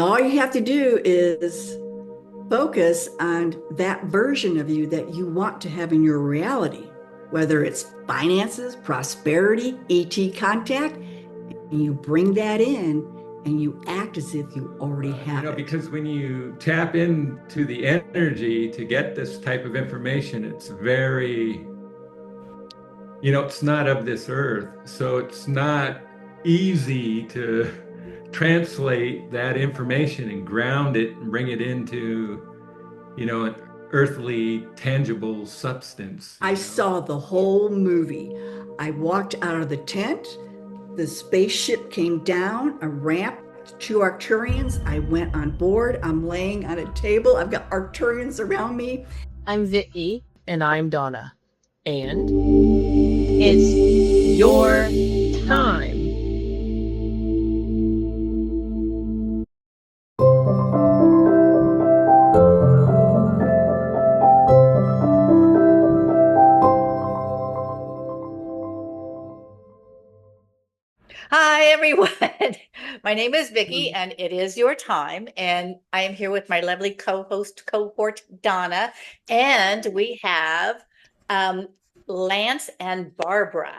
all you have to do is focus on that version of you that you want to have in your reality, whether it's finances, prosperity, ET contact, and you bring that in and you act as if you already have it. Because when you tap into the energy to get this type of information, it's very, it's not of this earth. So it's not easy to translate that information and ground it and bring it into, an earthly, tangible substance, I saw the whole movie. I walked out of the tent. The spaceship came down a ramp, two Arcturians. I went on board. I'm laying on a table. I've got Arcturians around me. I'm Vicki, and I'm Dawna. And it's your time. Hi, everyone. My name is Vicki, and it is your time. And I am here with my lovely co-host cohort, Dawna. And we have Lance and Barbara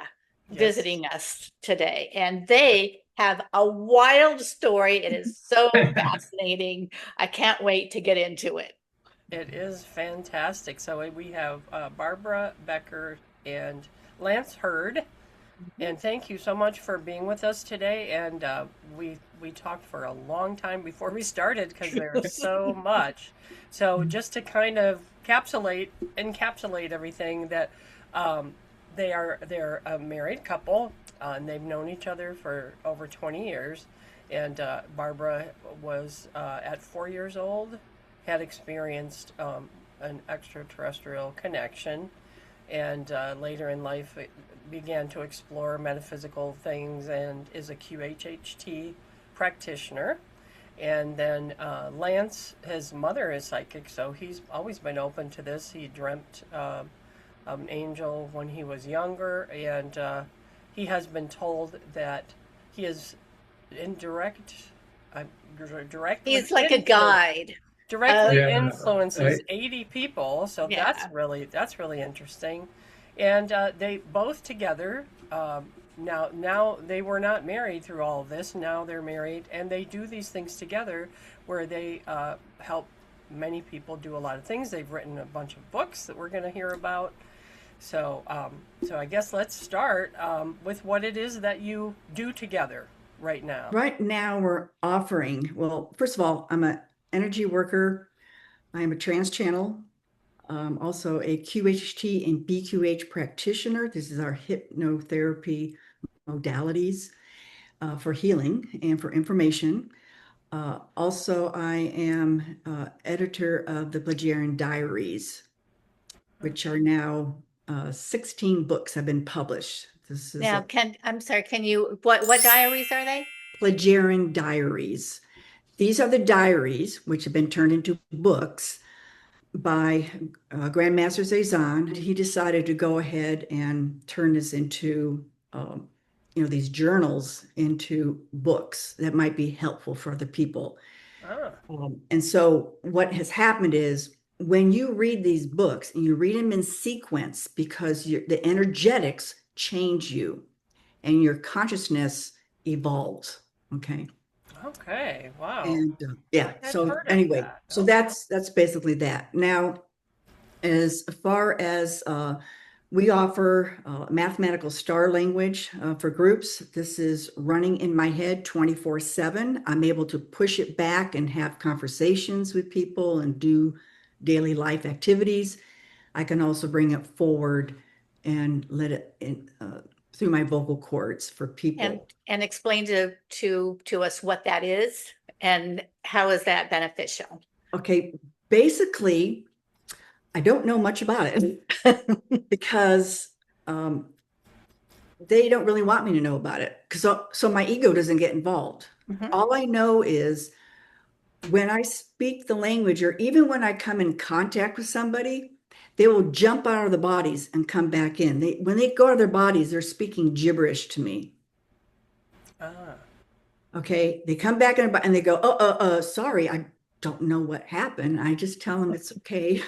visiting us today. And they have a wild story. It is so fascinating. I can't wait to get into it. It is fantastic. So we have Barbara, Becker, and Lance Hurd. And thank you so much for being with us today. And we talked for a long time before we started because there's so much. So just to kind of encapsulate everything that they're a married couple and they've known each other for over 20 years. And Barbara was at 4 years old, had experienced an extraterrestrial connection, and later in life began to explore metaphysical things and is a QHHT practitioner. And then Lance, his mother is psychic, so he's always been open to this. He dreamt an angel when he was younger, and he has been told that he is in direct, directly. He's like a guide. Directly influences 80 people, so that's really interesting. And they both together now they were not married through all of this. Now they're married, and they do these things together where they help many people do a lot of things. They've written a bunch of books that we're going to hear about. So I guess let's start with what it is that you do together right now. Right now, we're offering, well, first of all, I'm an energy worker. I am a trance channel, also a QHHT and BQH practitioner. This is our hypnotherapy modalities for healing and for information. Also, I am editor of the Plagerian Diaries, which are now 16 books have been published. This is now, I'm sorry, can you, what diaries are they? Plagerian Diaries. These are the diaries which have been turned into books by Grandmaster Zazan. He decided to go ahead and turn this into, these journals into books that might be helpful for other people. And so what has happened is when you read these books and you read them in sequence, because the energetics change you and your consciousness evolves. Okay. Okay. Wow. And so anyway, so that's basically that. Now, as far as we offer mathematical star language for groups. This is running in my head 24/7. I'm able to push it back and have conversations with people and do daily life activities. I can also bring it forward and let it in through my vocal cords for people. And explain to us what that is and how is that beneficial? Okay, basically, I don't know much about it because they don't really want me to know about it. So my ego doesn't get involved. All I know is when I speak the language, or even when I come in contact with somebody, they will jump out of the bodies and come back in. When they go to their bodies, they're speaking gibberish to me. Okay, they come back and they go, sorry, I don't know what happened. I just tell them it's okay.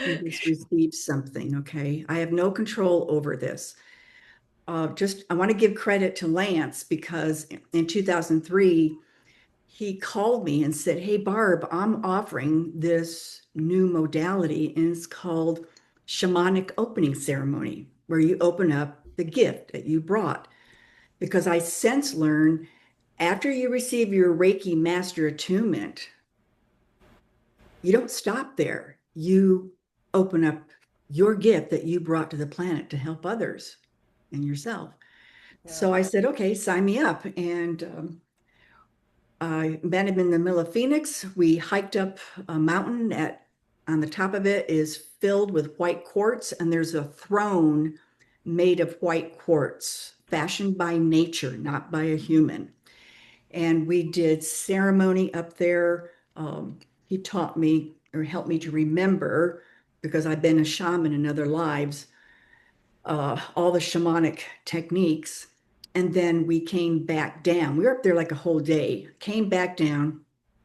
You just received something, okay? I have no control over this. I want to give credit to Lance because in 2003, he called me and said, "Hey, Barb, I'm offering this new modality, and it's called shamanic opening ceremony, where you open up the gift that you brought." Because I since learned after you receive your Reiki master attunement, you don't stop there. You open up your gift that you brought to the planet to help others and yourself. Yeah. So I said, okay, sign me up. And I met him in the middle of Phoenix. We hiked up a mountain on the top of it is filled with white quartz, and there's a throne made of white quartz, fashioned by nature, not by a human. And we did ceremony up there. He taught me or helped me to remember, because I've been a shaman in other lives, all the shamanic techniques. And then we came back down. We were up there like a whole day, came back down,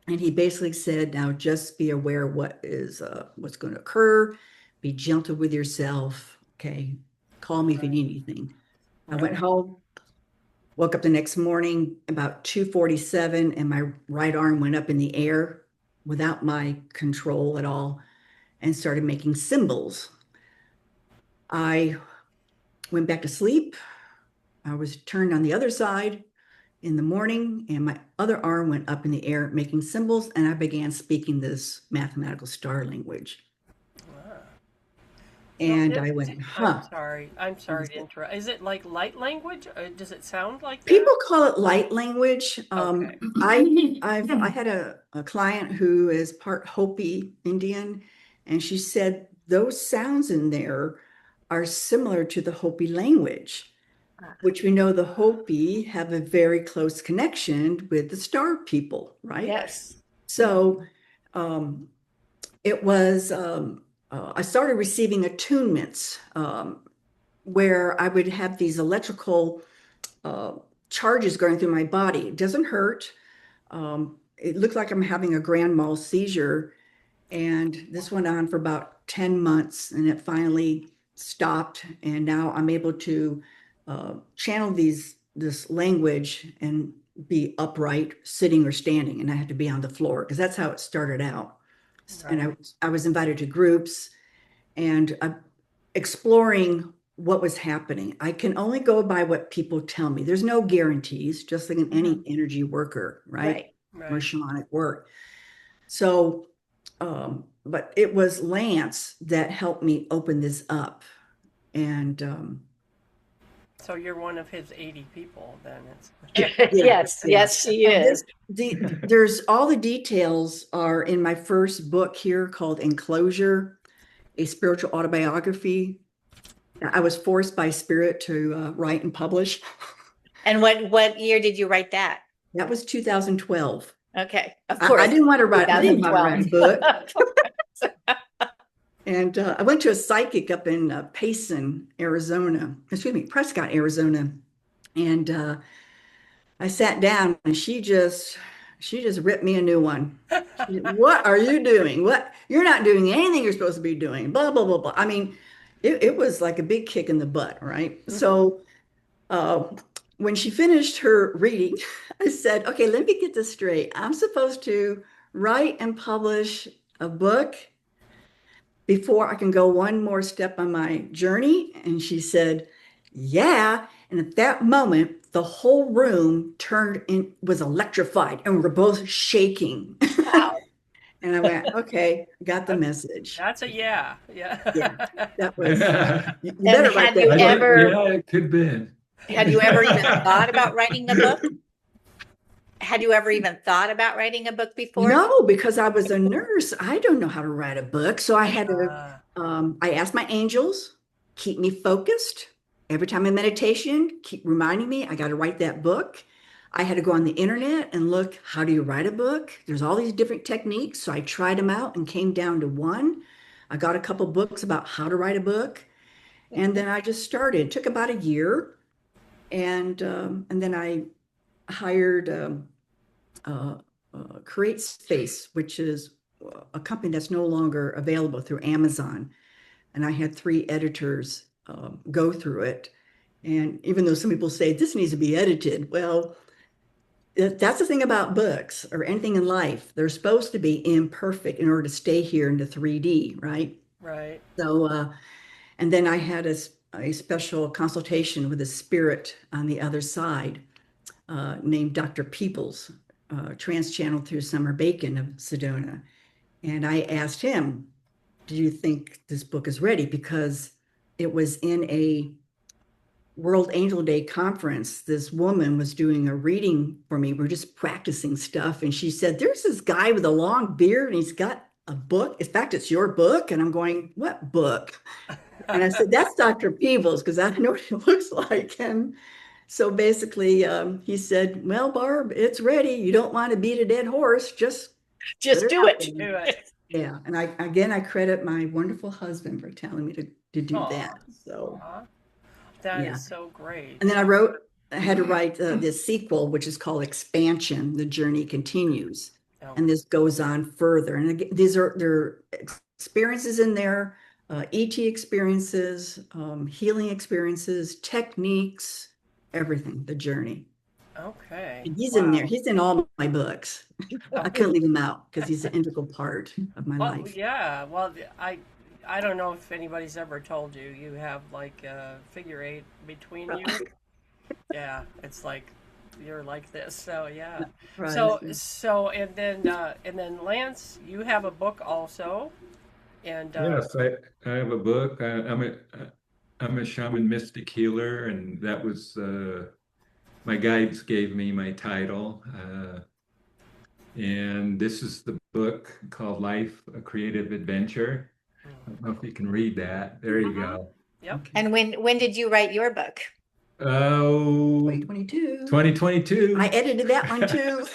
and he basically said, now just be aware what's going to occur. Be gentle with yourself. Okay. Call me if you need anything. I went home, woke up the next morning about 2:47, and my right arm went up in the air without my control at all and started making symbols. I went back to sleep. I was turned on the other side in the morning, and my other arm went up in the air making symbols, and I began speaking this mathematical star language. And I went, huh. I'm sorry to interrupt. Is it like light language? Does it sound like that? People call it light language. Okay. I had a client who is part Hopi Indian, and she said those sounds in there are similar to the Hopi language, which we know the Hopi have a very close connection with the star people, right? Yes. So it was, I started receiving attunements where I would have these electrical charges going through my body. It doesn't hurt. It looked like I'm having a grand mal seizure. And this went on for about 10 months, and it finally stopped. And now I'm able to channel this language and be upright, sitting or standing. And I had to be on the floor because that's how it started out. Right. And I was invited to groups and exploring what was happening. I can only go by what people tell me. There's no guarantees, just like in any energy worker, right? Or shamanic work. So, but it was Lance that helped me open this up. And so you're one of his 80 people, then. Yes, she is. There's all the details are in my first book here called Enclosure, a spiritual autobiography. I was forced by spirit to write and publish. And what year did you write that? That was 2012. Okay, of course. I didn't want to write a book. And I went to a psychic up in Prescott, Arizona. And I sat down, and she just ripped me a new one. What are you doing? What? You're not doing anything you're supposed to be doing. Blah, blah, blah, blah. I mean, it was like a big kick in the butt, right? So when she finished her reading, I said, okay, let me get this straight. I'm supposed to write and publish a book before I can go one more step on my journey. And she said, yeah. And at that moment, the whole room was electrified, and we were both shaking. Wow. And I went, okay, got the message. That's a yeah. That was. You And better write that. Yeah, it could be. Had you ever even thought about writing a book? Had you ever even thought about writing a book before? No, because I was a nurse. I don't know how to write a book. So I had to, I asked my angels, keep me focused. Every time in meditation, keep reminding me, I got to write that book. I had to go on the internet and look, how do you write a book? There's all these different techniques. So I tried them out and came down to one. I got a couple books about how to write a book. And then I just started. It took about a year. And then I hired Create Space, which is a company that's no longer available through Amazon. And I had 3 editors go through it. And even though some people say this needs to be edited, well, that's the thing about books or anything in life. They're supposed to be imperfect in order to stay here in the 3D, right? Right. So, and then I had a special consultation with a spirit on the other side named Dr. Peoples, trance channeled through Summer Bacon of Sedona. And I asked him, do you think this book is ready? Because it was in a World Angel Day conference. This woman was doing a reading for me. We're just practicing stuff. And she said, there's this guy with a long beard and he's got a book. In fact, it's your book. And I'm going, what book? And I said, that's Dr. Peebles, because I know what it looks like. And so basically, he said, well, Barb, it's ready. You don't want to beat a dead horse. Just do it. Do it. Yeah. And I credit my wonderful husband for telling me to do Aw. that. So, Aw. That yeah. is so great. And then I had to write this sequel, which is called Expansion, The Journey Continues. Oh. And this goes on further. And again, there are experiences in there, ET experiences, healing experiences, techniques, everything, the journey. Okay. And he's Wow. in there. He's in all my books. I couldn't leave him out because he's an integral part of my Well, life. yeah. Well, I don't know if anybody's ever told you you have like a figure 8 between you. Yeah, it's like you're like this. So yeah. Right. So and then Lance, you have a book also, and Yes, I have a book. I'm a shaman mystic healer, and that was my guides gave me my title. And this is the book called Life, A Creative Adventure. I don't know if you can read that. There you go. Yep. And when did you write your book? Oh, 2022. 2022. I edited that one too.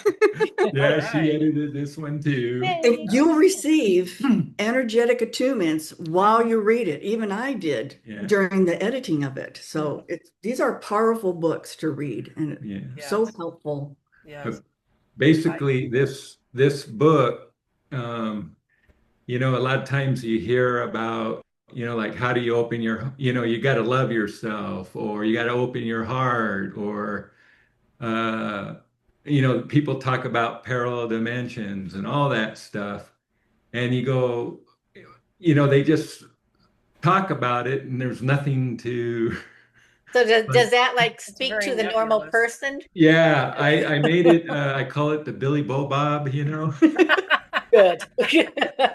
Yeah, she Alright. edited this one too. And you'll receive energetic attunements while you read it. Even I did Yeah. during the editing of it. So these are powerful books to read and Yeah. so Yes. helpful. Yes. Basically, this book, you know, a lot of times you hear about, you know, like how do you open your, you know, you got to love yourself, or you got to open your heart, or you know, people talk about parallel dimensions and all that stuff, and you go, you know, they just talk about it, and there's nothing to. So does that like speak very to the normal nebulous. person? Yeah, I made it. I call it the Billy Bo Bob, you know. Good.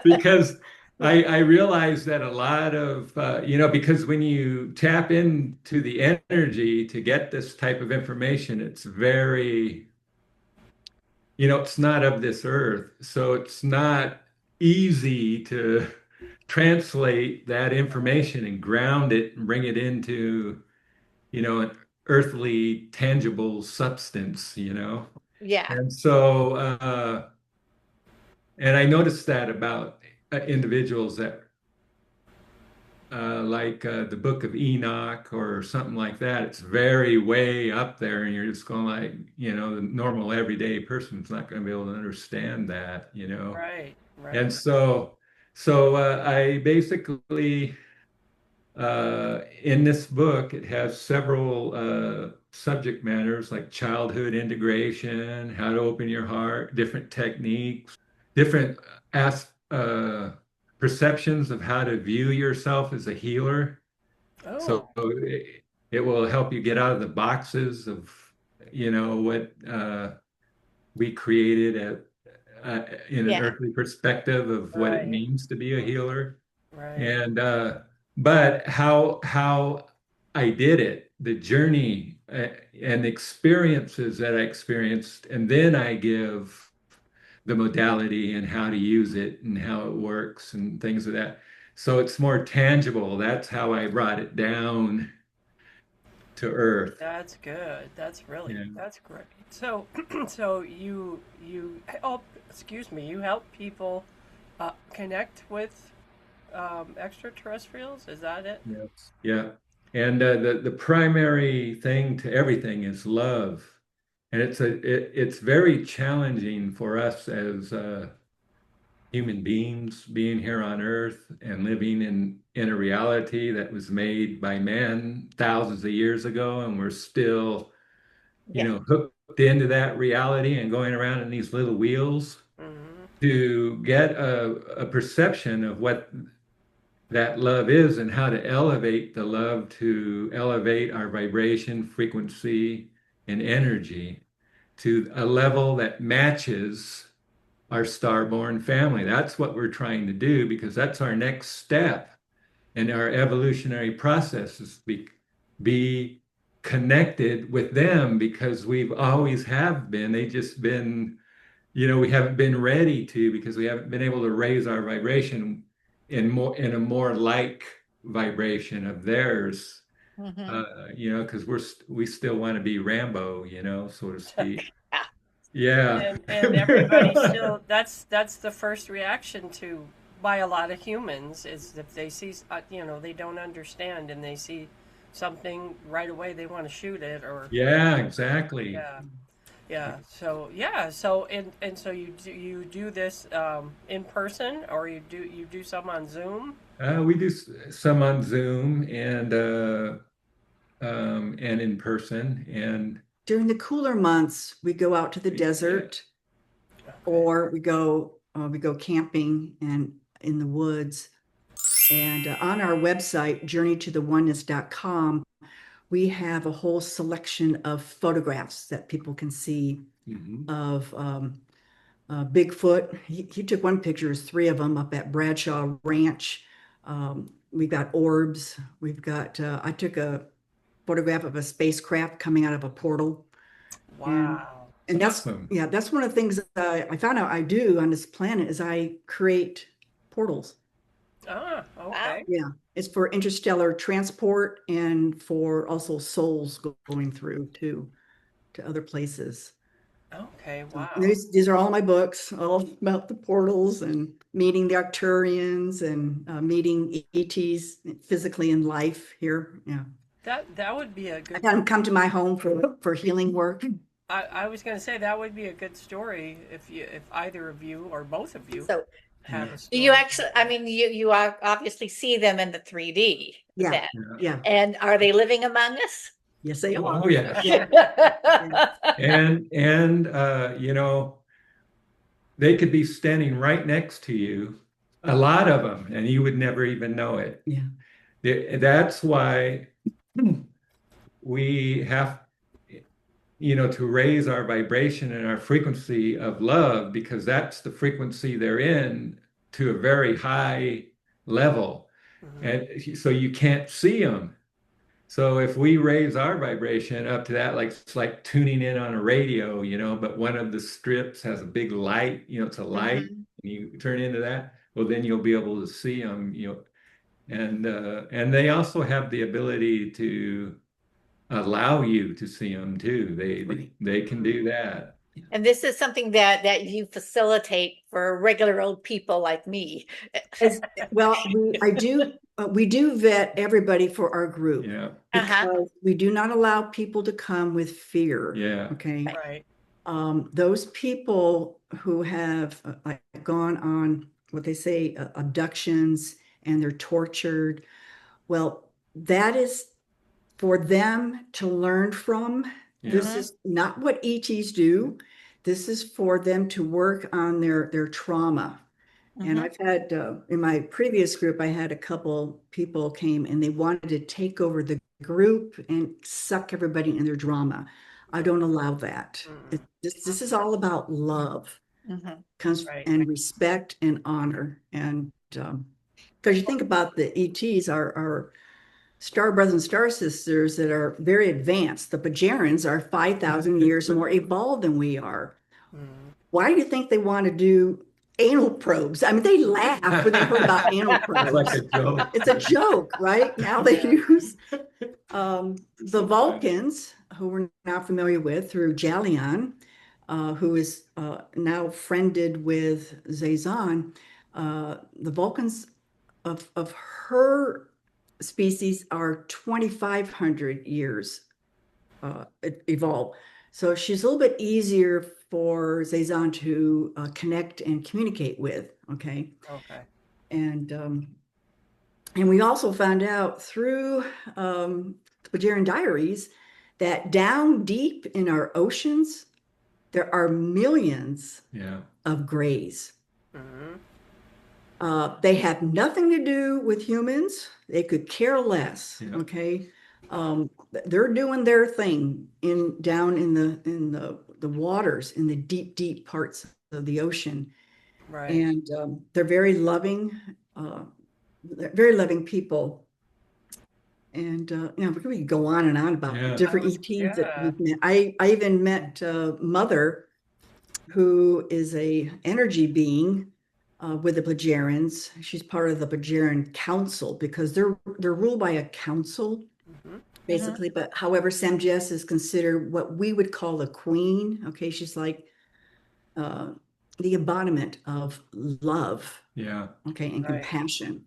Because I realize that a lot of, you know, because when you tap into the energy to get this type of information, it's very, you know, it's not of this earth. So it's not easy to translate that information and ground it and bring it into, you know, an earthly, tangible substance, you know. Yeah. And so, and I noticed that about individuals that like the Book of Enoch or something like that. It's very way up there, and you're just going like, you know, the normal everyday person's not going to be able to understand that, you know. Right. Right. And so I basically in this book, it has several subject matters like childhood integration, how to open your heart, different techniques, different perceptions of how to view yourself as a healer. So Oh. it will help you get out of the boxes of, you know, what we created in an earthly perspective of what it Right. means to be a healer. Right. And but how I did it, the journey and experiences that I experienced, and then I give the modality and how to use it and how it works and things of that. So it's more tangible. That's how I brought it down to earth. That's good. That's really Yeah. that's great. So so you help you help people connect with extraterrestrials. Is that it? Yes. Yeah. And the primary thing to everything is love. And it's very challenging for us as human beings being here on Earth and living in a reality that was made by men thousands of years ago, and we're still, Yeah. hooked into that reality and going around in these little wheels Mm-hmm. to get a perception of what that love is and how to elevate the love to elevate our vibration, frequency, and energy to a level that matches our starborn family. That's what we're trying to do because that's our next step in our evolutionary process is be connected with them because we've always have been. They just been, we haven't been ready to because we haven't been able to raise our vibration in a more like vibration of theirs. Because we still want to be Rambo, so to speak. Yeah. And everybody still, that's the first reaction to by a lot of humans is if they see, they don't understand and they see something right away, they want to shoot it or Yeah, exactly. yeah. Yeah. And so you do this in person, or you do some on Zoom? We do some on Zoom and in person, and During the cooler months, we go out to the desert, or we go camping and in the woods. And on our website, journeytotheoneness.com, we have a whole selection of photographs that people can see of Bigfoot. He took one picture, there's three of them up at Bradshaw Ranch. We've got orbs. We've got, I took a photograph of a spacecraft coming out of a portal. Wow. And that's, awesome. yeah, that's one of the things that I found out I do on this planet is I create portals. Ah, okay. Yeah, it's for interstellar transport and for also souls going through to other places. Okay, wow. These are all my books, all about the portals and meeting the Arcturians and meeting ETs physically in life here. Yeah, That would be a I good. had them come to my home for healing work. I was going to say that would be a good story if either of you or both of you So have a do story. you actually, I mean, you obviously see them in the 3D Yeah, then. yeah, And are they living among us? yes, they are. Oh yeah. Yeah. And they could be standing right next to you, a lot of them, and you would never even know it. Yeah. That's why we have, to raise our vibration and our frequency of love, because that's the frequency they're in to a very high level. And so you can't see them. So if we raise our vibration up to that, like it's like tuning in on a radio, but one of the strips has a big light, it's a light, and you turn into that, well, then you'll be able to see them, and they also have the ability to allow you to see them too. They can do that. And this is something that you facilitate for regular old people like me. Well, we do vet everybody for our group. Yeah. Because we do not allow people to come with fear. Yeah. Okay. Right. Those people who have like gone on what they say abductions and they're tortured, well, that is for them to learn from. This is not what ETs do. This is for them to work on their trauma. And I've had, in my previous group, I had a couple people came and they wanted to take over the group and suck everybody in their drama. I don't allow that. This is all about love, and respect and honor. And because you think about the ETs, our star brothers and star sisters that are very advanced. The Bajarans are 5,000 years more evolved than we are. Why do you think they want to do anal probes? I mean, they laugh when they heard about anal probes. It's like a joke. It's a joke, right? Now they use the Vulcans, who we're now familiar with through Jalion, who is now friended with Zazan. The Vulcans of her species are 2,500 years evolved. So she's a little bit easier for Zazan to connect and communicate with. Okay. Okay. And we also found out through the Bajarian diaries that down deep in our oceans, there are millions Yeah. of grays. Mm-hmm. They have nothing to do with humans. They could care less. Yeah. Okay. They're doing their thing down in the waters, in the deep, deep parts of the ocean. Right. And they're very loving. Very loving people. And we could go on and on about Yeah. different ETs that Yeah. we've met. I even met Mother, who is a energy being with the Bajarians. She's part of the Bajarian Council because they're ruled by a council, Mm-hmm. basically. But however, Samjes is considered what we would call a queen. Okay, she's like the embodiment of love. Yeah. Okay, and Right. compassion.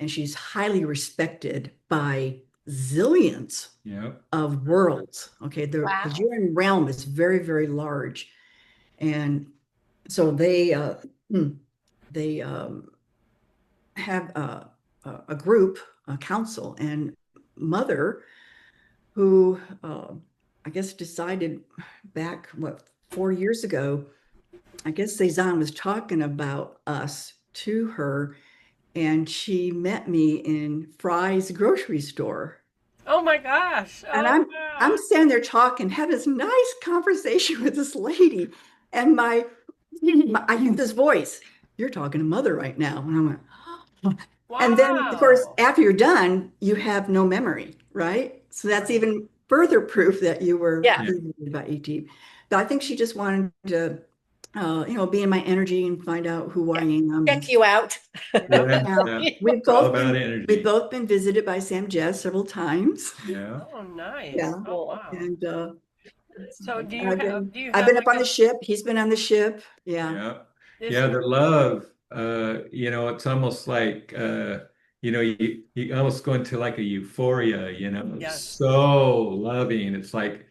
And she's highly respected by zillions Yeah. of worlds. Okay, the Wow. Bajarian realm is very, very large, and so they have a group, a council, and Mother, who I guess decided back 4 years ago. I guess Cezanne was talking about us to her, and she met me in Fry's grocery store. Oh my gosh. And Oh I'm wow. standing there talking, had this nice conversation with this lady, and I hear this voice, "You're talking to Mother right now." And I went, "Oh." And then, of course, Wow. after you're done, you have no memory, right? So that's Right. even further proof that you were Yeah. visited by ET. But I think she just wanted to, be in my energy and find out who I am. Check you out. Yeah. Now, Yeah. we've It's all both about been energy. visited by Sam Jess several times. Yeah. Oh nice. Yeah. Oh wow. And So do you I've have been up like on the ship. He's been on the ship. Yeah. Yeah. is Yeah, your the love, it's almost like, you almost go into like a euphoria, it's yes. so loving. It's like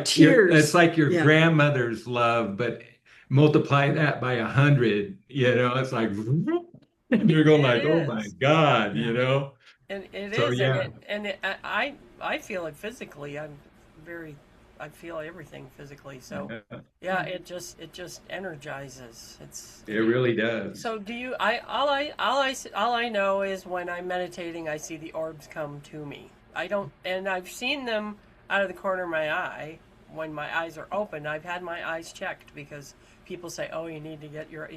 Tears. it's like your Yeah. grandmother's love, but multiply that by 100, it's like, and you're going like, oh my is. God, And it So is, yeah. I feel it physically. I feel everything physically. So Yeah, yeah, it just energizes. it really does. So do you? All I know is when I'm meditating, I see the orbs come to me. I don't, and I've seen them out of the corner of my eye when my eyes are open. I've had my eyes checked because people say, "Oh, you need to get your,"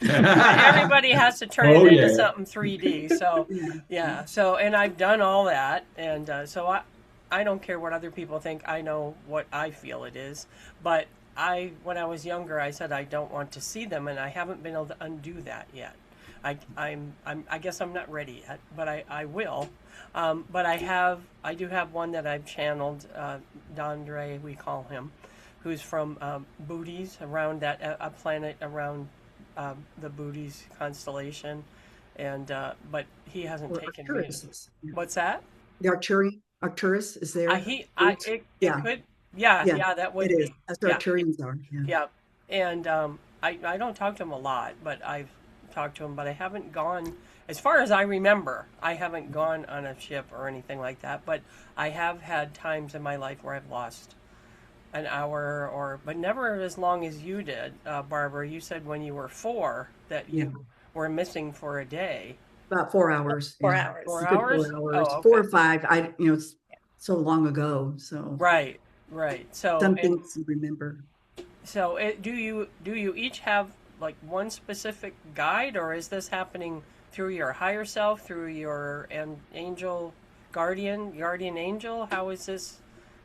everybody has to turn Oh, it into yeah. something 3D. So yeah, so and I've done all that, and so I don't care what other people think. I know what I feel it is, but when I was younger, I said I don't want to see them, and I haven't been able to undo that yet. I guess I'm not ready yet, but I will. But I do have one that I've channeled, Dondre, we call him, who's from Booties, around a planet around the Booties constellation, and but he hasn't Or taken me. Arcturus. What's that? The Arcturus is there. It Yeah. could, Yeah, that would it is. be. That's what Yeah, Arcturians are. Yeah. yeah. And I don't talk to him a lot, but I've talked to him, but I haven't gone, as far as I remember, I haven't gone on a ship or anything like that, but I have had times in my life where I've lost an hour but never as long as you did, Barbara. You said when you were 4 that Yeah. you were missing for a day. About 4 hours. 4 hours. 4 A good hours? 4 hours. Oh, 4 okay. or 5. It's so long ago. So Right. So, some and things you remember. so do you each have like one specific guide, or is this happening through your higher self, through your angel guardian angel? How is this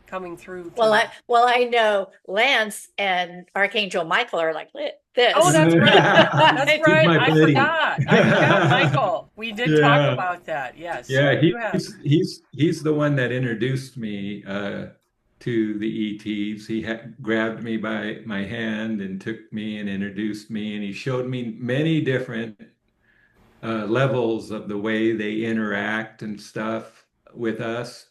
coming through? I know Lance and Archangel Michael are like this. Oh, that's right. That's He's right. my I buddy. forgot. Michael. We did talk Yeah. about that. Yes. Yeah, So you have. he's the one that introduced me to the ETs. He grabbed me by my hand and took me and introduced me, and he showed me many different levels of the way they interact and stuff with us.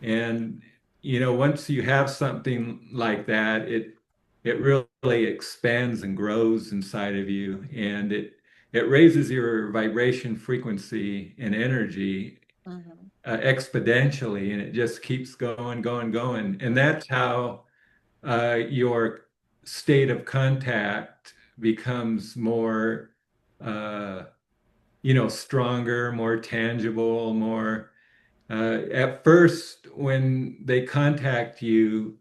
And once you have something like that, it really expands and grows inside of you, and it raises your vibration frequency and energy Mhm. exponentially, and it just keeps going, going, going. And that's how your state of contact becomes more, uh, stronger, more tangible, more. At first, when they contact you,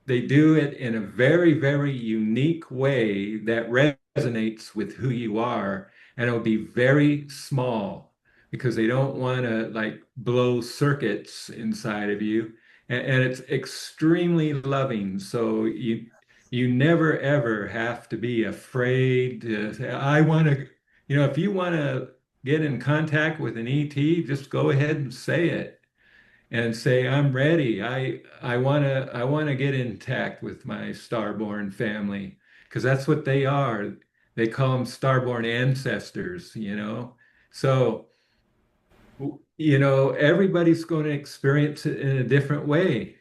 they do it in a very, very unique way that resonates with who you are. And it'll be very small because they don't want to like blow circuits inside of you. And it's extremely loving. So you never ever have to be afraid to say, I want to, if you want to get in contact with an ET, just go ahead and say it and say, I'm ready. I want to get intact with my starborn family because that's what they are. They call them starborn ancestors. So, everybody's going to experience it in a different way.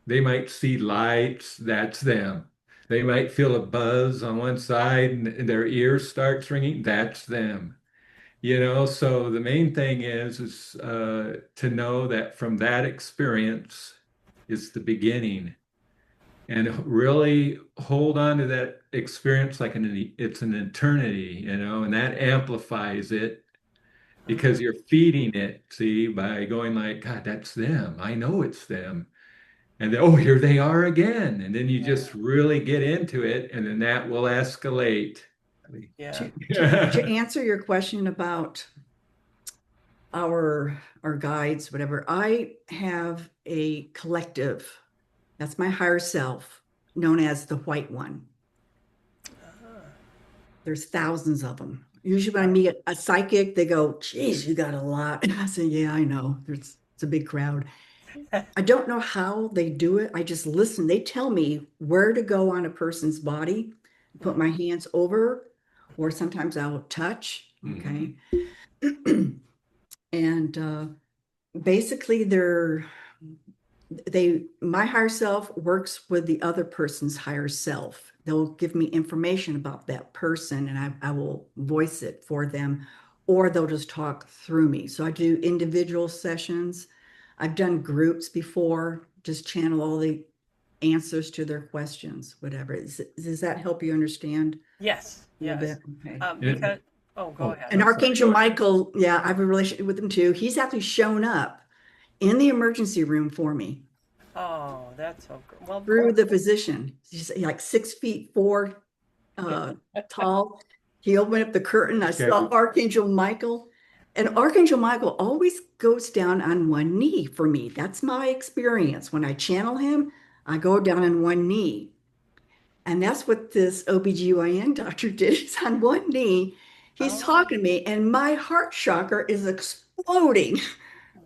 They might see lights, that's them. They might feel a buzz on one side and their ears starts ringing, that's them. So the main thing is to know that from that experience is the beginning, and really hold on to that experience like it's an eternity, and that amplifies it because you're feeding it, see, by going like, God, that's them. I know it's them. And then, oh, here they are again. And then you just really get into it, and then that will escalate. Yeah. To answer your question about our guides, whatever, I have a collective. That's my higher self, known as the White One. There's thousands of them. Usually when I meet a psychic, they go, geez, you got a lot. I say, yeah, I know. It's a big crowd. I don't know how they do it. I just listen. They tell me where to go on a person's body, put my hands over, or sometimes I'll touch. Okay. And basically my higher self works with the other person's higher self. They'll give me information about that person and I will voice it for them, or they'll just talk through me. So I do individual sessions. I've done groups before, just channel all the answers to their questions, whatever. Does that help you understand Yes. a little Yes. bit? Okay. Because go ahead. And I'm sorry. Archangel Michael, yeah, I have a relationship with him too. He's actually shown up in the emergency room for me Oh, that's so good. Well, of through course. the physician. He's like 6'4" tall. He opened up the curtain. I saw Archangel Michael, and Archangel Michael always goes down on one knee for me. That's my experience. When I channel him, I go down on one knee. And that's what this OBGYN doctor did. He's on one knee. He's talking to me, and my heart chakra is exploding.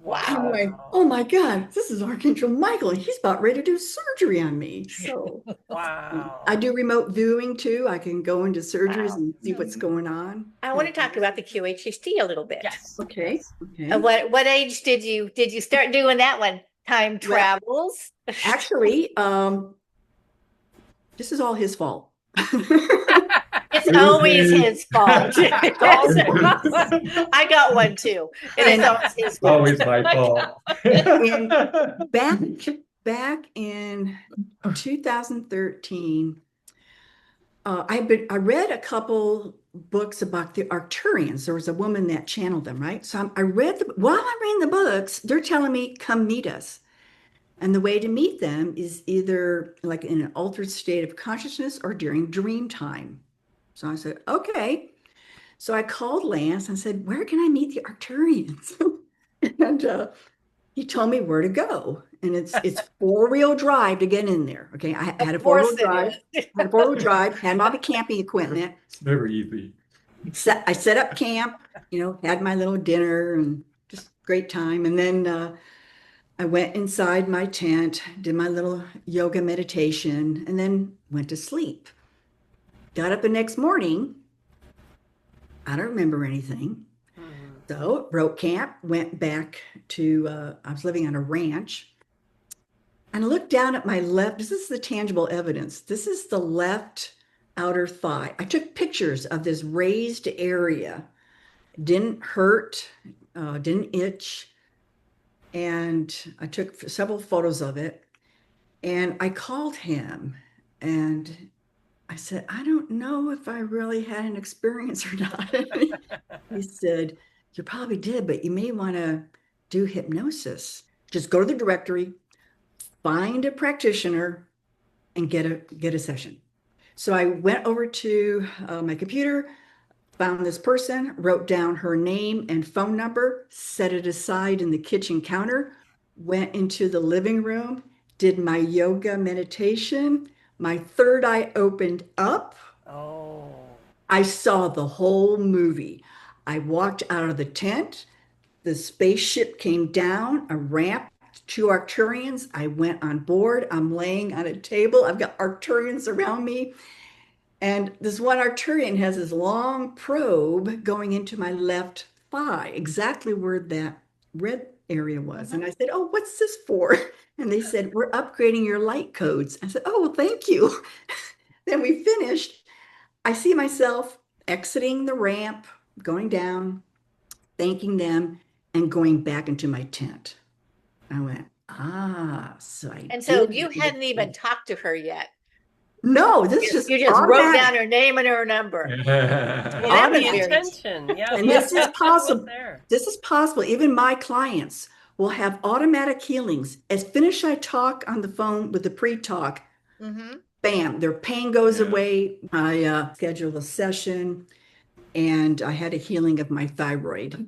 I'm like, oh my God, this is Archangel Michael, and he's about ready to do surgery on me. So Wow. I do remote viewing too. I can go into surgeries Wow. and see what's going on. I want to talk about the QHHT a little bit. Yes. Okay. Yes. Okay. What age did you start doing that one? Time travels? Actually, this is all his fault. It's always his fault. I got one too. And it's always his fault. Always my fault. Back in 2013, I read a couple books about the Arcturians. There was a woman that channeled them, right? So while I'm reading the books, they're telling me, come meet us. And the way to meet them is either like in an altered state of consciousness or during dream time. So I said, okay. So I called Lance and said, where can I meet the Arcturians? And he told me where to go. And it's 4-wheel drive to get in there. Okay. I had a 4-wheel drive, had all the camping equipment. It's never easy. I set up camp, had my little dinner and just great time. And then I went inside my tent, did my little yoga meditation, and then went to sleep. Got up the next morning. I don't remember anything. So broke camp, went back to, I was living on a ranch. And I looked down at my left. This is the tangible evidence. This is the left outer thigh. I took pictures of this raised area. Didn't hurt, didn't itch. And I took several photos of it. And I called him and I said, I don't know if I really had an experience or not. He said, you probably did, but you may want to do hypnosis. Just go to the directory, find a practitioner, and get a session. So I went over to my computer, found this person, wrote down her name and phone number, set it aside in the kitchen counter, went into the living room, did my yoga meditation. My third eye opened up. Oh. I saw the whole movie. I walked out of the tent. The spaceship came down, a ramp, two Arcturians. I went on board. I'm laying on a table. I've got Arcturians around me. And this one Arcturian has this long probe going into my left thigh, exactly where that red area was. And I said, oh, what's this for? And they said, we're upgrading your light codes. I said, oh, well, thank you. Then we finished. I see myself exiting the ramp, going down, thanking them, and going back into my tent. I went, so I And so did you what hadn't even did. talked to her yet. No, this You just just wrote automatic. down her name and her number. Well, that that's was the very- intention. Yeah. And this is possible. There. This is possible. Even my clients will have automatic healings. As soon as I talk on the phone with the pre-talk, Mhm. bam, their pain goes Yeah. away. I scheduled a session and I had a healing of my thyroid.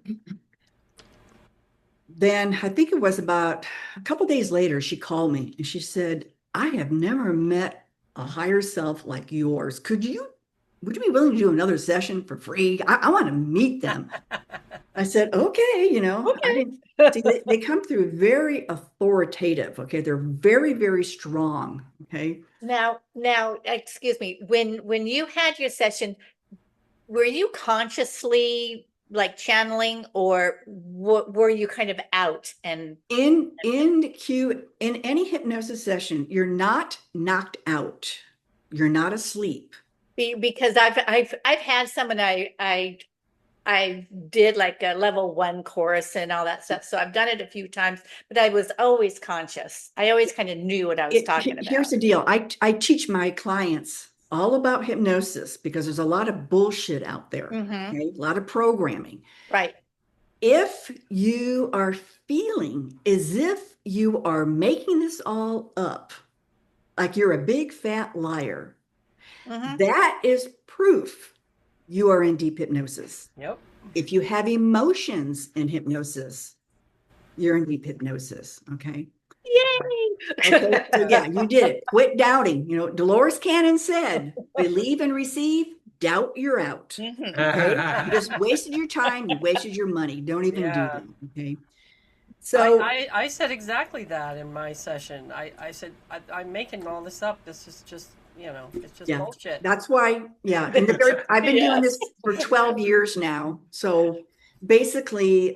Then I think it was about a couple days later, she called me and she said, I have never met a higher self like yours. Would you be willing to do another session for free? I want to meet them. I said, okay, I didn't see they come through very authoritative. Okay. They're very, very strong. Okay. Now, excuse me, when you had your session, were you consciously like channeling, or were you kind of out? And In any hypnosis session, you're not knocked out. You're not asleep. because I've had someone I did like a level 1 course and all that stuff. So I've done it a few times, but I was always conscious. I always kind of knew what I was talking about. Here's the deal. I teach my clients all about hypnosis because there's a lot of bullshit out there. Mhm. Okay? A lot of programming. Right. If you are feeling as if you are making this all up, like you're a big fat liar, Mhm. that is proof you are in deep hypnosis. Yep. If you have emotions in hypnosis, you're in deep hypnosis. Okay. Yay! Okay. So yeah, you did it. Quit doubting. Dolores Cannon said, believe and receive, doubt, you're out. Mhm. Okay. You just wasted your time. You wasted your money. Don't even do Yeah. that. Okay. So I said exactly that in my session. I said, I'm making all this up. This is just, it's just yeah, bullshit. that's why. Yeah. And I've been doing this for 12 years now. So basically,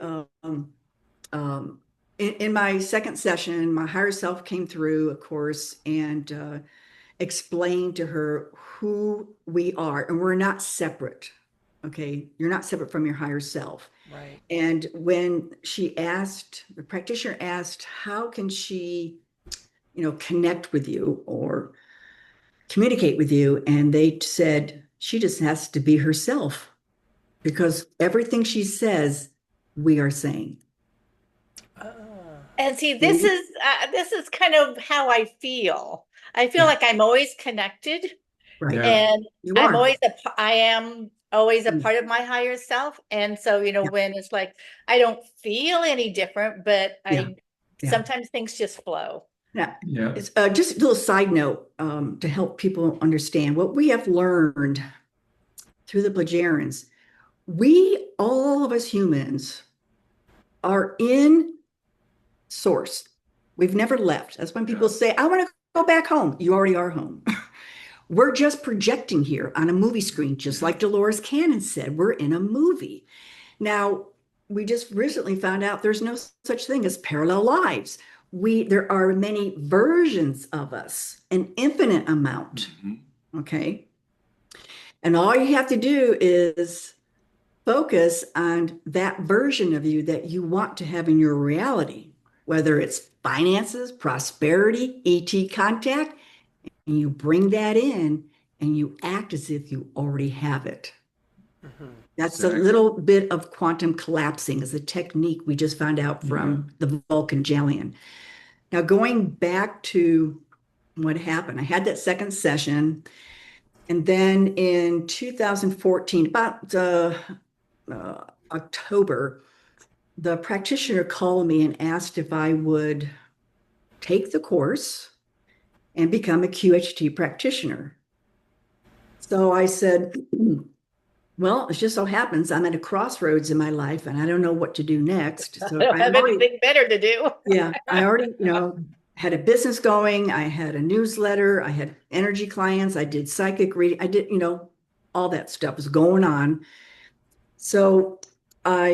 in my second session, my higher self came through, of course, and explained to her who we are, and we're not separate. Okay. You're not separate from your higher self. Right. And when the practitioner asked, how can she, connect with you or communicate with you? And they said, she just has to be herself because everything she says, we are saying. And see, this is kind of how I feel. I feel like I'm always connected, Right. Yeah. and You I are. am always a Mm. part of my higher self. And so, when it's like I don't feel any different, but Yeah. sometimes things just flow. Yeah. Yeah. It's just a little side note to help people understand what we have learned through the Plagiarians. All of us humans, are in source. We've never left. That's when people say, I want to go back home. You already are home. We're just projecting here on a movie screen, just like Dolores Cannon said, we're in a movie. Now, we just recently found out there's no such thing as parallel lives. there are many versions of us, an infinite amount. Okay. And all you have to do is focus on that version of you that you want to have in your reality, whether it's finances, prosperity, ET contact, and you bring that in and you act as if you already have it. That's a little bit of quantum collapsing is a technique we just found out from the Vulcan Jellion. Now, going back to what happened, I had that second session. And then in 2014, about October, the practitioner called me and asked if I would take the course and become a QHT practitioner. So I said, well, it just so happens I'm at a crossroads in my life and I don't know what to do next. So I don't have anything better to do. Yeah, I already, had a business going. I had a newsletter. I had energy clients. I did psychic reading. I did, all that stuff was going on. So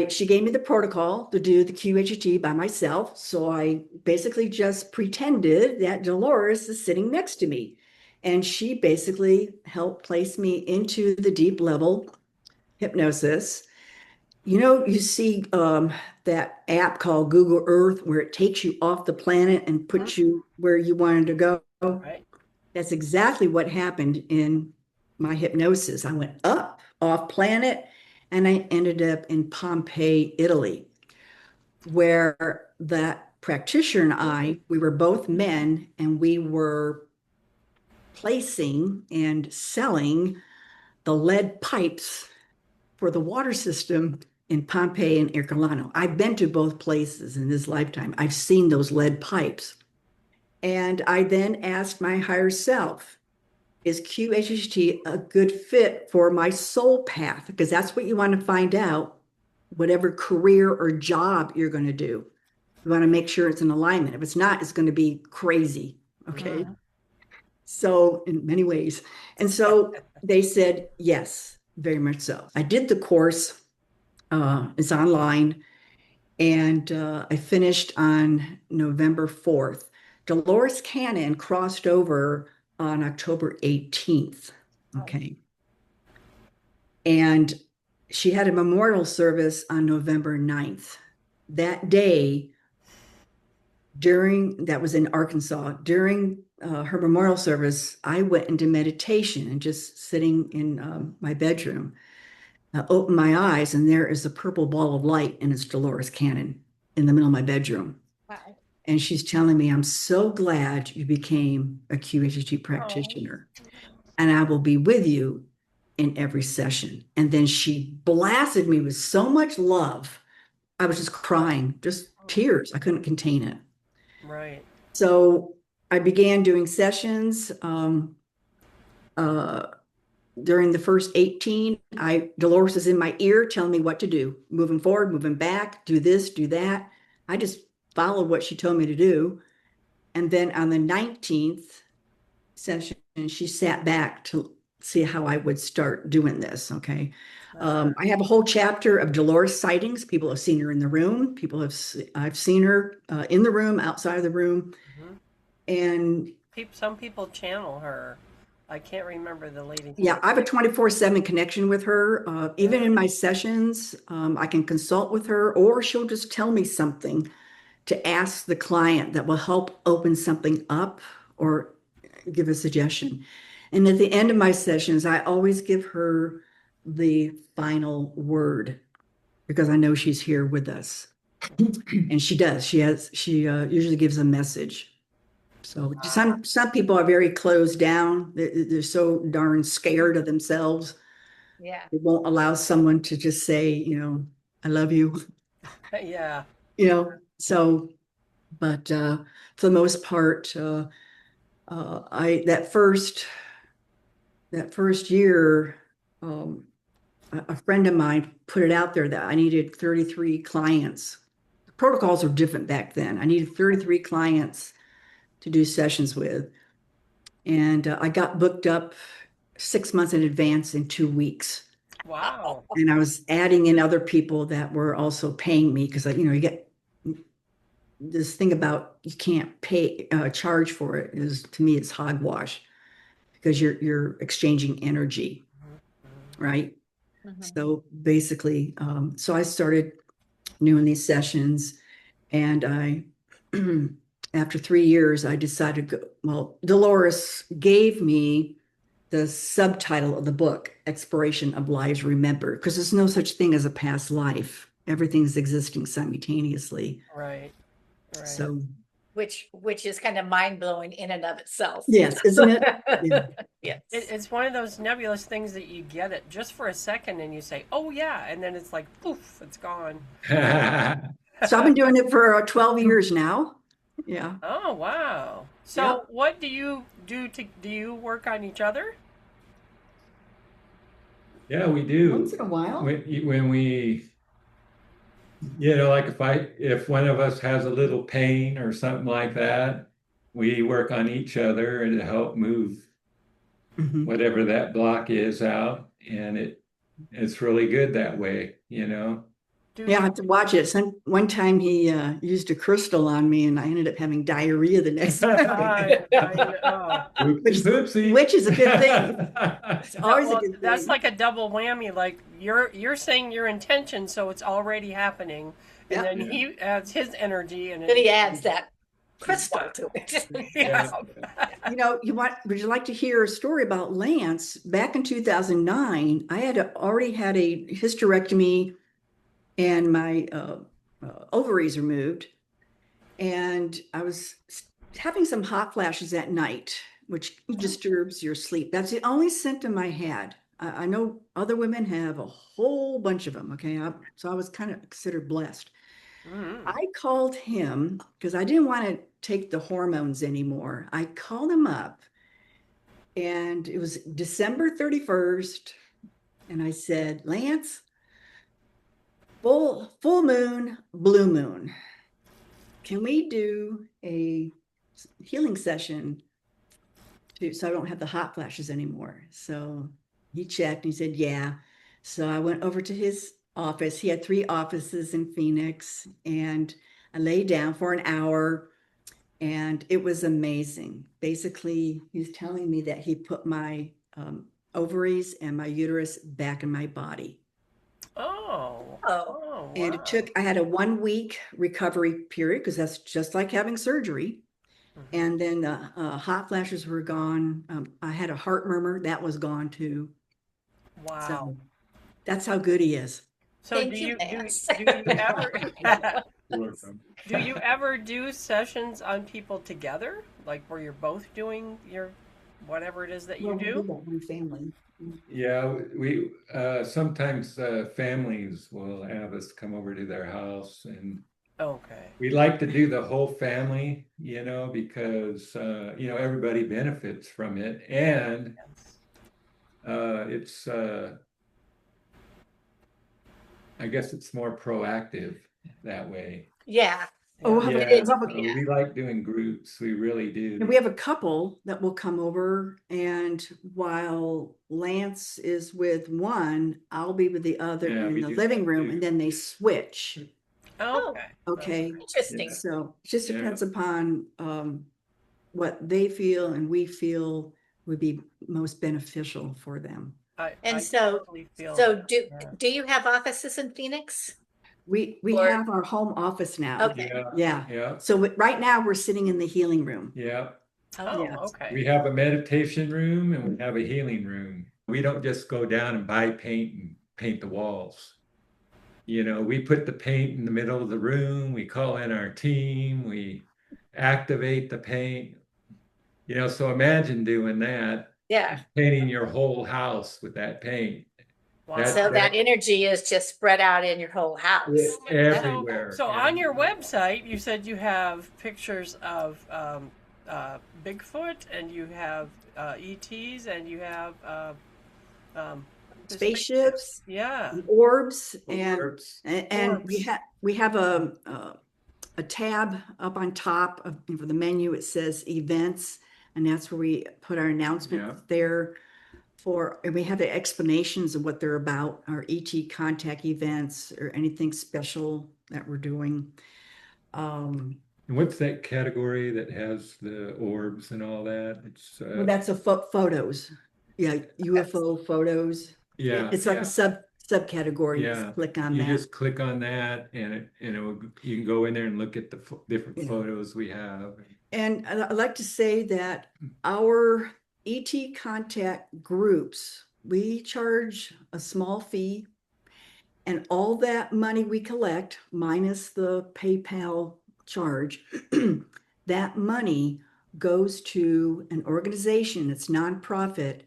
she gave me the protocol to do the QHHT by myself. So I basically just pretended that Dolores is sitting next to me. And she basically helped place me into the deep level hypnosis. You see that app called Google Earth where it takes you off the planet and puts you where you wanted to go. Right. That's exactly what happened in my hypnosis. I went up off planet and I ended up in Pompeii, Italy, where that practitioner and we were both men and we were placing and selling the lead pipes for the water system in Pompeii and Ercolano. I've been to both places in this lifetime. I've seen those lead pipes. And I then asked my higher self, is QHHT a good fit for my soul path? Because that's what you want to find out, whatever career or job you're going to do. You want to make sure it's in alignment. If it's not, it's going to be crazy. Okay. So in many ways. And so they said, yes, very much so. I did the course. It's online. And I finished on November 4th. Dolores Cannon crossed over on October 18th. Okay. And she had a memorial service on November 9th. That day, that was in Arkansas, during her memorial service, I went into meditation and just sitting in my bedroom. I opened my eyes and there is a purple ball of light and it's Dolores Cannon in the middle of my bedroom. Wow. And she's telling me, I'm so glad you became a QHHT practitioner and I will be with you in every session. And then she blasted me with so much love. I was just crying, just tears. I couldn't contain it. Right. So I began doing sessions. During the first 18, Dolores is in my ear telling me what to do, moving forward, moving back, do this, do that. I just followed what she told me to do. And then on the 19th session, she sat back to see how I would start doing this. Okay. I have a whole chapter of Dolores sightings. People have seen her in the room. I've seen her in the room, outside of the room. And some people channel her. I can't remember the lady. Yeah, I have a 24/7 connection with her. Even in my sessions, I can consult with her, or she'll just tell me something to ask the client that will help open something up or give a suggestion. And at the end of my sessions, I always give her the final word because I know she's here with us. And she does. She usually gives a message. So some people are very closed down. They're so darn scared of themselves. Yeah. They won't allow someone to just say, I love you. Yeah. So, but for the most part, that first year, a friend of mine put it out there that I needed 33 clients. The protocols were different back then. I needed 33 clients to do sessions with. And I got booked up 6 months in advance in 2 weeks. Wow. And I was adding in other people that were also paying me because, you this thing about you can't pay charge for it is, to me, it's hogwash, because you're exchanging energy, right? So basically, so I started doing these sessions, and I, after 3 years, I decided to go. Well, Dolores gave me the subtitle of the book, Exploration of Lives Remembered, because there's no such thing as a past life. Everything's existing simultaneously. Right. Right. So, which is kind of mind blowing in and of itself. yes, isn't it? Yeah. Yes. It's one of those nebulous things that you get it just for a second and you say, oh yeah, and then it's like poof, it's gone. So I've been doing it for 12 years now. Yeah. Oh wow. So Yep. what do you do you work on each other? Yeah, we do. Once in a while. When we, like if one of us has a little pain or something like that, we work on each other to help move Mhm. whatever that block is out, and it's really good that way. Do Yeah, I you, have to watch it. One time he used a crystal on me, and I ended up having diarrhea the next day, I know. Oopsie. which is a good thing. It's always Well, a good that's thing. like a double whammy. Like you're saying your intention, so it's already happening, and Yep. then he adds his energy, and Then he adds that crystal to it. Yeah. Would you like to hear a story about Lance? Back in 2009, I had already had a hysterectomy, and my ovaries removed, and I was having some hot flashes at night, which disturbs your sleep. That's the only symptom I had. I know other women have a whole bunch of them. Okay, so I was kind of considered blessed. Mhm. I called him because I didn't want to take the hormones anymore. I called him up, and it was December 31st, and I said, Lance, full moon, blue moon, can we do a healing session so I don't have the hot flashes anymore? So he checked and he said, yeah. So I went over to his office. He had 3 offices in Phoenix, and I lay down for an hour, and it was amazing. Basically, he was telling me that he put my ovaries and my uterus back in my body. Oh. Oh. Oh. And Wow. I had a 1 week recovery period, because that's just like having surgery. Mhm. And then the hot flashes were gone. I had a heart murmur, that was gone too. Wow. So that's how good he is. So Thank do you, you Lance. do you ever Welcome. do you ever do sessions on people together, like where you're both doing your whatever it is that you Well, we do? did that one family. Yeah, we sometimes families will have us come over to their house, and Okay. we like to do the whole family, because everybody benefits from it, and it's I guess it's more proactive that way. Yeah. Oh, Yeah. how Yeah, about- Yeah. we like doing groups. We really And do. we have a couple that will come over, and while Lance is with one, I'll be with the other Yeah, in we the do living that room, too. and then they switch. Okay. Okay. Interesting. Yeah. So it just Yeah. depends upon what they feel and we feel would be most beneficial for them. And I so- totally feel So that. Yeah. do you have offices in Phoenix? We Or- have our home office now. Okay. Yeah, Yeah. yeah, So right now we're sitting in the healing room. yeah. Oh, Yeah. okay. We have a meditation room and we have a healing room. We don't just go down and buy paint and paint the walls. We put the paint in the middle of the room. We call in our team. We activate the paint. So imagine doing that, Yeah. painting your whole house with that paint. Wow. So that energy is just spread out in your whole house. Everywhere. So on your website, you said you have pictures of Bigfoot, and you have ETs, and you have Spaceships, Yeah. orbs, and Orbs. we have a tab up on top of for the menu. It says events, and that's where we put our announcement Yeah. there. And we have the explanations of what they're about, our ET contact events or anything special that we're doing. And what's that category that has the orbs and all that? It's Well, that's a photos. Yeah, UFO photos. yeah, It's like a subcategory. You just yeah. click on You that. just click on that, and you can go in there and look at the different Yeah. photos we have. And I'd like to say that our ET contact groups, we charge a small fee, and all that money we collect, minus the PayPal charge, that money goes to an organization, it's nonprofit,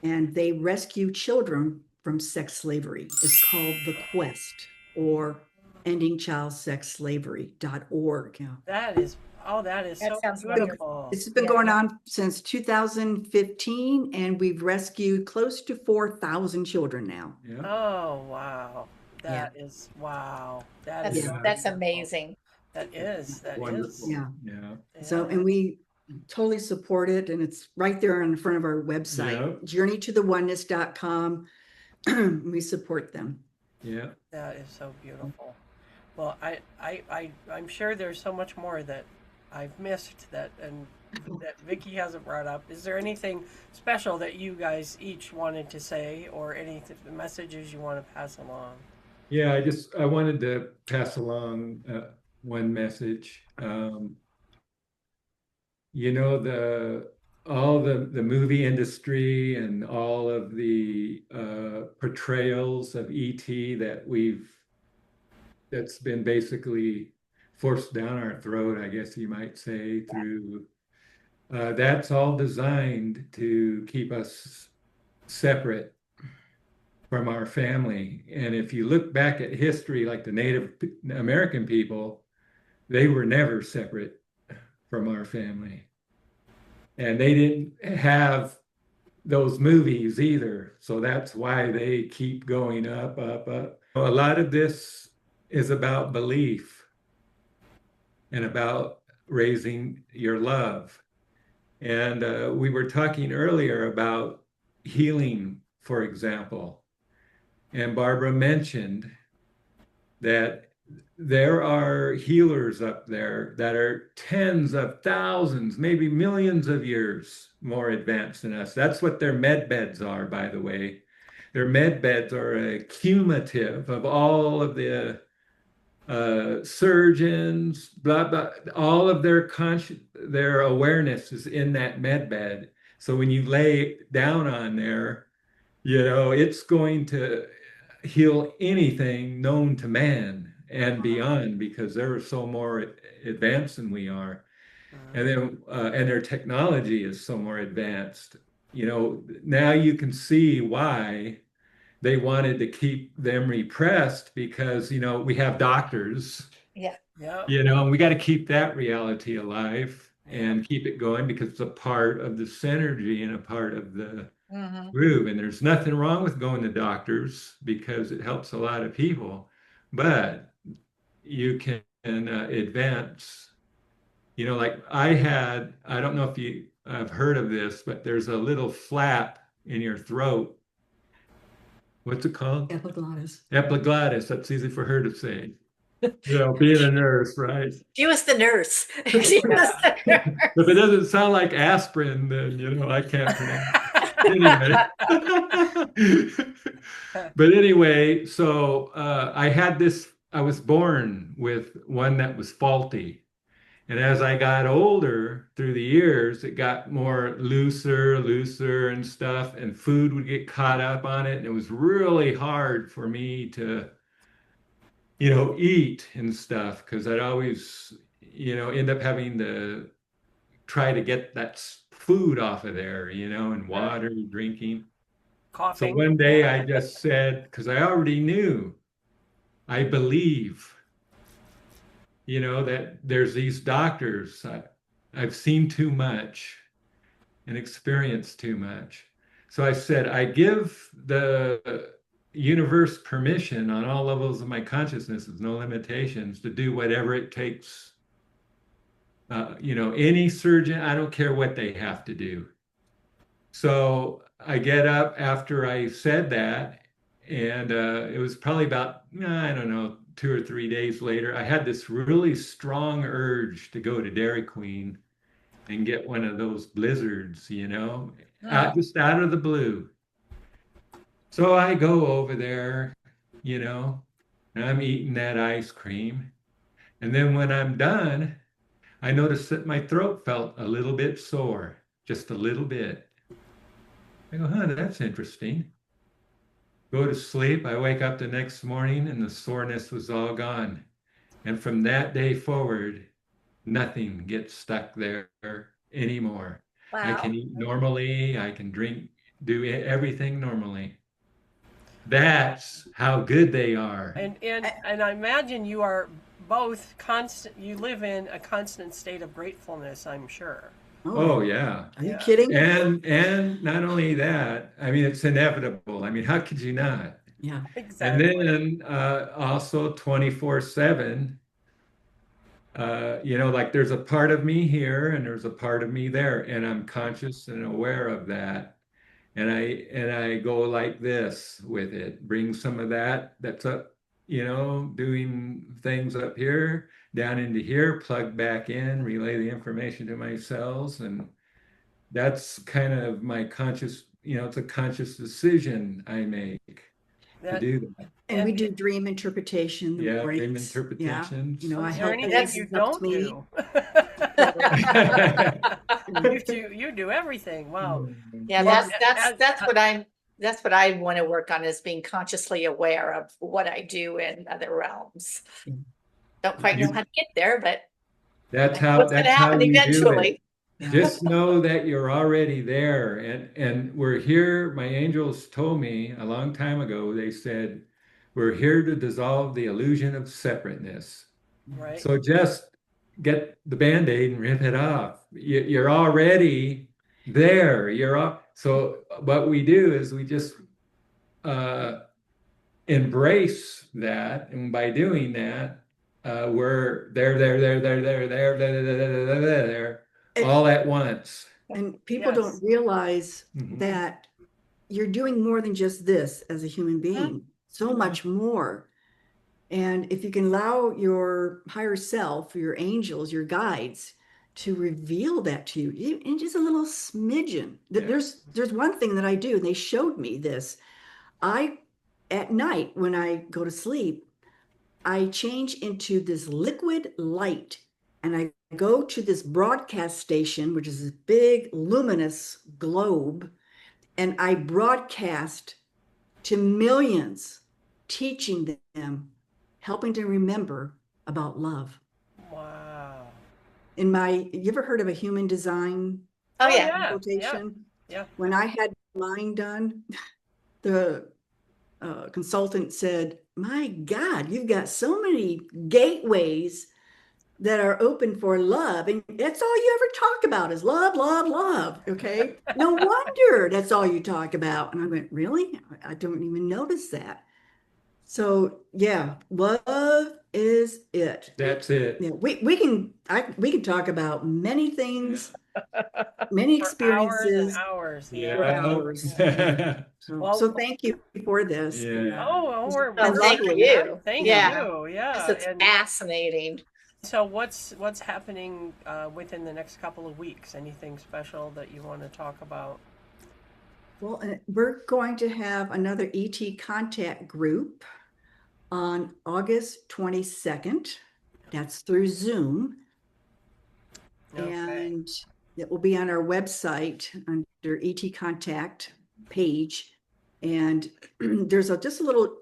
and they rescue children from sex slavery. It's called The Quest, or endingchildSexSlavery.org. Yeah. That is, that is That so sounds wonderful. beautiful. It's been Yeah. going on since 2015, and we've rescued close to 4,000 children now. Yeah. Oh, wow. That is, wow. That is so That's beautiful. amazing. That is. Wonderful. Yeah. Yeah. So, and we totally support it, and it's right there on the front of our website, Yep. journeytotheoneness.com. We support them. Yeah. That is so beautiful. Well, I'm sure there's so much more that I've missed that Vicki hasn't brought up. Is there anything special that you guys each wanted to say, or any messages you want to pass along? Yeah, I wanted to pass along one message. All the movie industry and all of the portrayals of ET that's been basically forced down our throat, I guess you might say, through that's all designed to keep us separate from our family. And if you look back at history, like the Native American people, they were never separate from our family. And they didn't have those movies either. So that's why they keep going up, up, up. A lot of this is about belief and about raising your love. And we were talking earlier about healing, for example. And Barbara mentioned that there are healers up there that are tens of thousands, maybe millions of years more advanced than us. That's what their med beds are, by the way. Their med beds are a cumulative of all of the surgeons, blah, blah, all of their awareness is in that med bed. So when you lay down on there, it's going to heal anything known to man and beyond, because they're so more advanced than we are. And then and their technology is so more advanced. Now you can see why they wanted to keep them repressed, because we have doctors, Yeah. and we got to keep that reality alive and keep it going, because it's a part of the synergy and a part of the groove. And there's nothing wrong with going to doctors, because it helps a lot of people, but you can advance. Like I don't know if you have heard of this, but there's a little flap in your throat. What's it called? Epiglottis. Epiglottis. That's easy for her to say. Being a nurse, right? She was the nurse. She was the nurse. If it doesn't sound like aspirin, then I can't pronounce it. But anyway, so I was born with one that was faulty. And as I got older through the years, it got more looser and stuff, and food would get caught up on it. And it was really hard for me to, eat and stuff, because I'd always, end up having to try to get that food off of there, and water, drinking. Coughing. So one day I just said, because I already knew, I believe, that there's these doctors. I've seen too much and experienced too much. So I said, I give the universe permission on all levels of my consciousness, with no limitations, to do whatever it takes. Any surgeon, I don't care what they have to do. So I get up after I said that, and it was probably about I don't know, 2 or 3 days later, I had this really strong urge to go to Dairy Queen and get one of those blizzards, just out of the blue. So I go over there, and I'm eating that ice cream. And then when I'm done, I noticed that my throat felt a little bit sore, just a little bit. I go, that's interesting. Go to sleep. I wake up the next morning and the soreness was all gone. And from that day forward, nothing gets stuck there anymore. I Wow. can eat normally. I can drink, do everything normally. That's how good they are. And I imagine you are both constant. You live in a constant state of gratefulness, I'm sure. Oh yeah. Are you Yeah. kidding? And not only that, I mean, it's inevitable. I mean, how could you not? Yeah. Exactly. And then also 24/7, like there's a part of me here and there's a part of me there, and I'm conscious and aware of that. And I go like this with it, bring some of that's up, doing things up here, down into here, plug back in, relay the information to my cells. And that's kind of my conscious, it's a conscious decision I make to do that. And we do dream interpretation, the Yeah, dream breaks. Yeah. interpretations. I Is there help anything this you helps don't me. do? You do everything. Wow. Yeah, Well, that's what I want to work on, is being consciously aware of what I do in other realms. Don't quite know how to get there, but That's what's going to happen you do it. eventually. Just know that you're already there. And we're here. My angels told me a long time ago, they said, we're here to dissolve the illusion of separateness. Right. So just get the Band-Aid and rip it off. You're already there. So what we do is we just embrace that. And by doing that, we're there, all at once. And people Yes. don't realize Mhm. that you're doing more than just this as a human being, so much more. And if you can allow your higher self, your angels, your guides to reveal that to you in just a little smidgen. There's one thing that I do, and they showed me this. At night when I go to sleep, I change into this liquid light and I go to this broadcast station, which is this big luminous globe, and I broadcast to millions, teaching them, helping to remember about love. Wow. You ever heard of a human design Oh yeah. consultation? Yeah. When I had mine done, the consultant said, "My God, you've got so many gateways that are open for love, and that's all you ever talk about is love, love, love." Okay, no wonder that's all you talk about. And I went, "Really? I don't even notice that." So yeah, love is it. That's it. Yeah, we can talk about many things, many For hours and experiences. hours. Yeah. For hours. So thank you for this. Yeah. Oh, we're Well, thank lovely. you. Thank Yeah. you. Yeah. It's And fascinating. so what's happening within the next couple of weeks? Anything special that you want to talk about? Well, we're going to have another ET contact group on August 22nd. That's through Zoom. Okay. And it will be on our website under ET contact page. And there's just a little,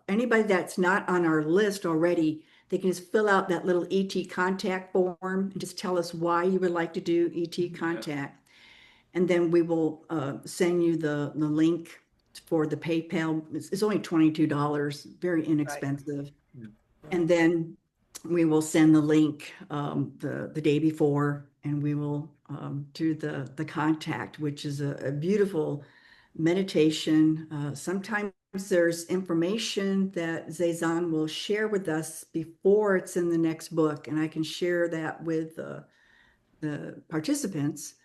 anybody that's not on our list already, they can just fill out that little ET contact form and just tell us why you would like to do ET contact. And then we will send you the link for the PayPal. It's only $22, very inexpensive. Right. And then we will send the link the day before, and we will do the contact, which is a beautiful meditation. Sometimes there's information that Zazan will share with us before it's in the next book, and I can share that with the participants.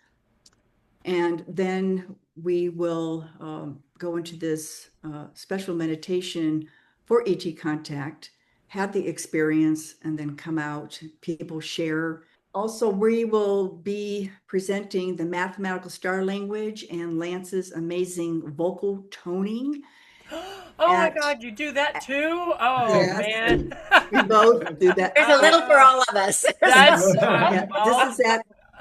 And then we will go into this special meditation for ET contact, have the experience, and then come out. People share. Also, we will be presenting the mathematical star language and Lance's amazing vocal toning. Oh my At- God, you do that too? Oh Yes. man. We both do that. There's a little for all of us. That's Yeah, well, this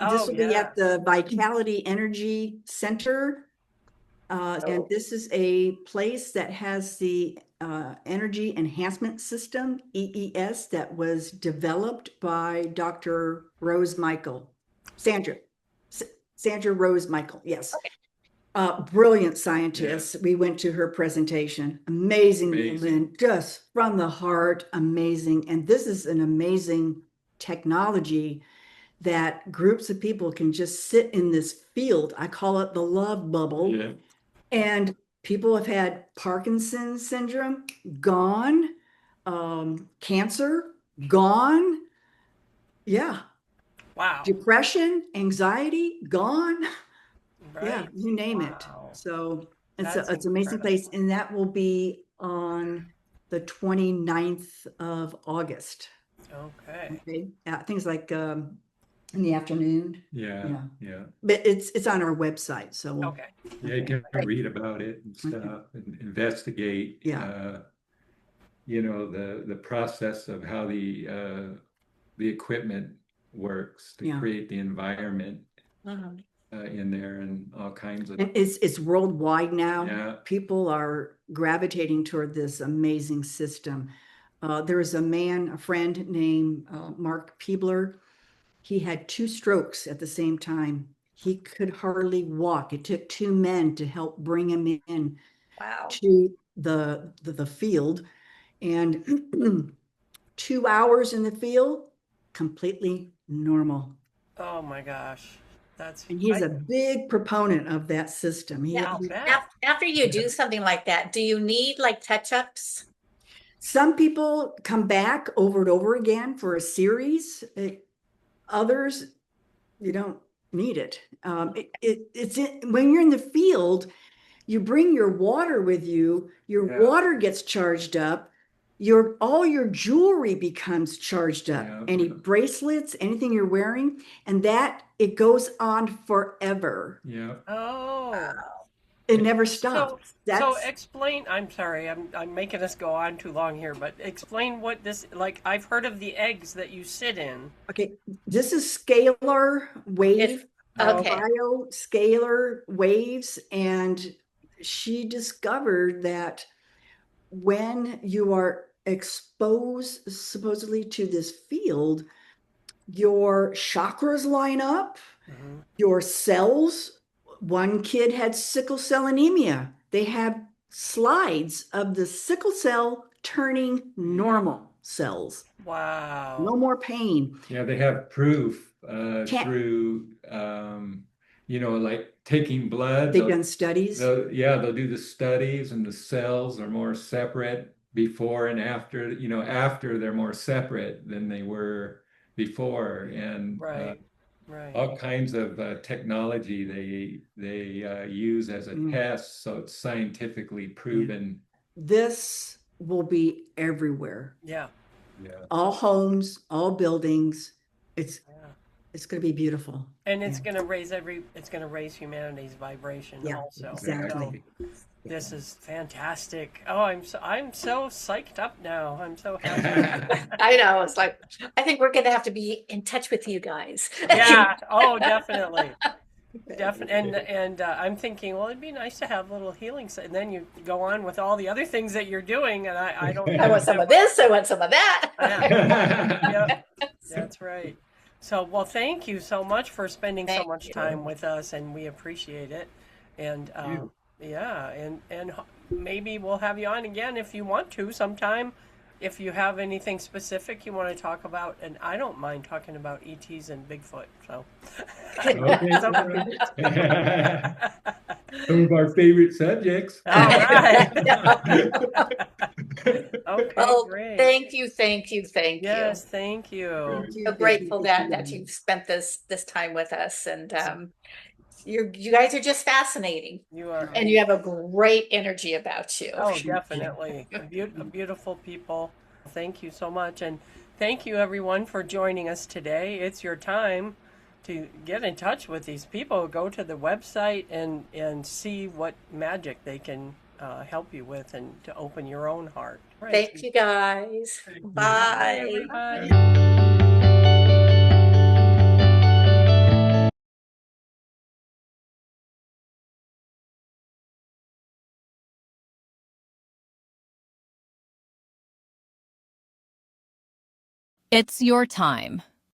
oh, will be yeah. at the Vitality Energy Center. And this is a place that has the Energy Enhancement System, EES, that was developed by Dr. Rose Michael, Sandra Rose Michael, yes. Brilliant scientist. We went to her presentation. Amazing woman, just from the heart, amazing. And this is an amazing technology that groups of people can just sit in this field. I call it the love bubble. Yeah. And people have had Parkinson's syndrome gone, cancer gone. Yeah. Wow. Depression, anxiety gone. Yeah, Right. you name it. Wow. So it's That's an amazing place. incredible. And that will be on the 29th of August. Okay. Okay. Things like in the afternoon. Yeah. But it's on our website. So we'll, Okay. Yeah, you can read about it and stuff and investigate. Yeah. You know, the process of how the equipment works to Yeah. create the environment Mhm. in there and all kinds of. And it's worldwide now. Yeah. People are gravitating toward this amazing system. There is a friend named Mark Peebler. He had 2 strokes at the same time. He could hardly walk. It took 2 men to help bring him in Wow. to the field. And 2 hours in the field, completely normal. Oh my gosh. And he's a big proponent of that system. Yeah. bet. After you do something like that, do you need like touch-ups? Some people come back over and over again for a series. Others, you don't need it. When you're in the field, you bring your water with you. Your water gets charged up. All your jewelry becomes charged up. Yeah. Any bracelets, anything you're wearing, and that it goes on forever. Yeah. Oh. It never stops. So explain, I'm sorry, I'm making us go on too long here, but explain what this, like, I've heard of the eggs that you sit in. Okay, this is scalar wave, Okay. bioscalar waves, and she discovered that when you are exposed supposedly to this field, your chakras line up, your cells. One kid had sickle cell anemia. They have slides of the sickle cell turning normal cells. Wow. No more pain. Yeah, they have proof through, you know, like taking blood. They've done studies. They'll do the studies, and the cells are more separate before and after. You know, after they're more separate than they were before, and Right. all kinds of technology they use as a test, so it's scientifically proven. This will be everywhere. Yeah. All homes, all buildings. It's going to be beautiful. And it's going to raise humanity's vibration also. Exactly. So this is fantastic. Oh, I'm so psyched up now. I'm so happy. I know. It's like, I think we're going to have to be in touch with you guys. Yeah. Oh, definitely. And I'm thinking, well, it'd be nice to have little healing. And then you go on with all the other things that you're doing. And I don't. I want some of this. I want some of that. Yeah, that's right. So, well, thank you so much for spending so much time with us, and we appreciate it. And and maybe we'll have you on again if you want to sometime. If you have anything specific you want to talk about, and I don't mind talking about ETs and Bigfoot. So, some of our favorite subjects. All right. Okay, Oh, great. thank you. Yes, thank you. So grateful that you've spent this time with us, and you guys are just fascinating, You are. and you have a great energy about you. Oh, definitely. Beautiful people. Thank you so much. And thank you, everyone, for joining us today. It's your time to get in touch with these people. Go to the website and see what magic they can help you with, and to open your own heart. Right. Thank you, guys. Bye. Everybody. It's your time.